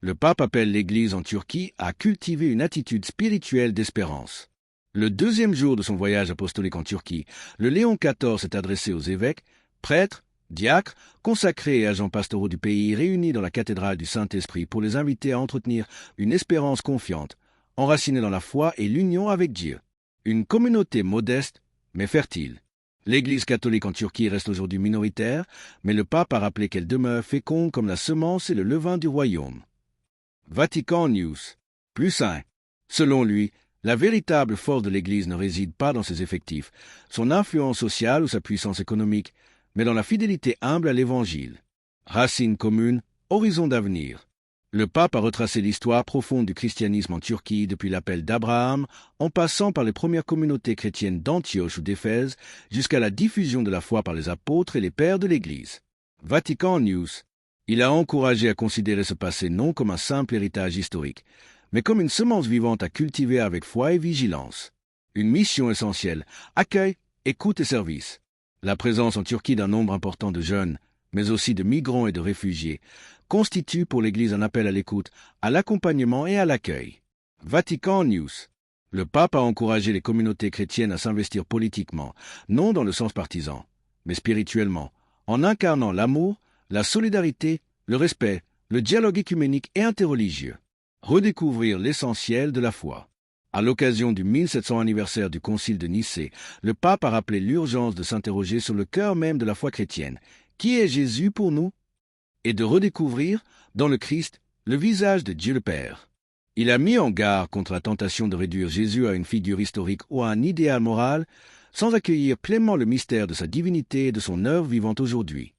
Le pape appelle l'Église en Turquie à cultiver une attitude spirituelle d'espérance. Le deuxième jour de son voyage apostolique en Turquie, le Léon XIV s'est adressé aux évêques, prêtres, diacres, consacrés et agents pastoraux du pays réunis dans la cathédrale du Saint-Esprit pour les inviter à entretenir une espérance confiante, enracinée dans la foi et l'union avec Dieu. Une communauté modeste, mais fertile. L'Église catholique en Turquie reste aujourd'hui minoritaire, mais le pape a rappelé qu'elle demeure féconde comme la semence et le levain du royaume. Vatican News. Plus sain. Selon lui, la véritable force de l'Église ne réside pas dans ses effectifs, son influence sociale ou sa puissance économique, mais dans la fidélité humble à l'Évangile. Racine commune, horizon d'avenir. Le pape a retracé l'histoire profonde du christianisme en Turquie depuis l'appel d'Abraham, en passant par les premières communautés chrétiennes d'Antioche ou d'Éphèse, jusqu'à la diffusion de la foi par les apôtres et les pères de l'Église. Vatican News. Il a encouragé à considérer ce passé non comme un simple héritage historique, mais comme une semence vivante à cultiver avec foi et vigilance. Une mission essentielle, accueil, écoute et service. La présence en Turquie d'un nombre important de jeunes, mais aussi de migrants et de réfugiés, constitue pour l'Église un appel à l'écoute, à l'accompagnement et à l'accueil. Vatican News. Le pape a encouragé les communautés chrétiennes à s'investir politiquement, non dans le sens partisan, mais spirituellement, en incarnant l'amour, la solidarité, le respect, le dialogue écuménique et interreligieux. Redécouvrir l'essentiel de la foi. À l'occasion du 1700 anniversaire du Concile de Nicée, le pape a rappelé l'urgence de s'interroger sur le cœur même de la foi chrétienne. Qui est Jésus pour nous? Et de redécouvrir, dans le Christ, le visage de Dieu le Père. Il a mis en garde contre la tentation de réduire Jésus à une figure historique ou à un idéal moral, sans accueillir pleinement le mystère de sa divinité et de son œuvre vivante aujourd'hui.